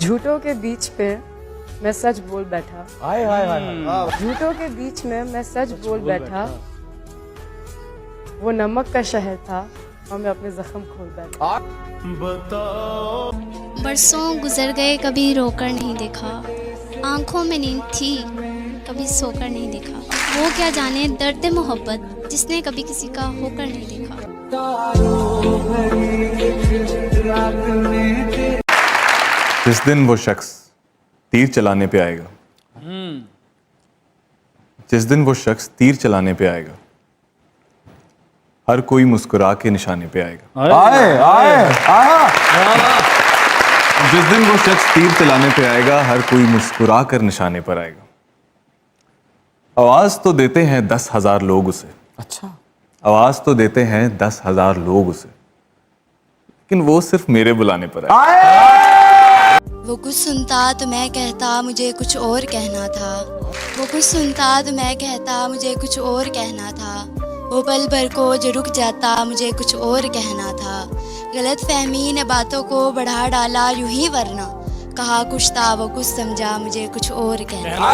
झूठों के बीच पे मैं सच बोल बैठा। हाय हाय हाय। झूठों के बीच में मैं सच बोल बैठा। वो नमक का शहर था और मैं अपने जख्म खोल बैठा। बरसों गुजर गए कभी रोकर नहीं देखा, आंखों में नींद थी कभी सोकर नहीं देखा। वो क्या जाने दर्द मोहब्बत जिसने कभी किसी का होकर नहीं देखा। जिस दिन वो शख्स तीर चलाने पे आएगा, जिस दिन वो शख्स तीर चलाने पे आएगा, हर कोई मुस्कुरा के निशाने पे आएगा। आए आए आया। जिस दिन वो शख्स तीर चलाने पे आएगा, हर कोई मुस्कुरा कर निशाने पर आएगा। आवाज तो देते हैं 10,000 लोग उसे, अच्छा, आवाज तो देते हैं 10,000 लोग उसे, लेकिन वो सिर्फ मेरे बुलाने पर आएगा। वो कुछ सुनता तो मैं कहता मुझे कुछ और कहना था। वो कुछ सुनता तो मैं कहता मुझे कुछ और कहना था। वो पल भर को जो रुक जाता मुझे कुछ और कहना था। गलत फहमी ने बातों को बढ़ा डाला यूं ही, वरना कहा कुछ था वो कुछ समझा मुझे कुछ और कहना।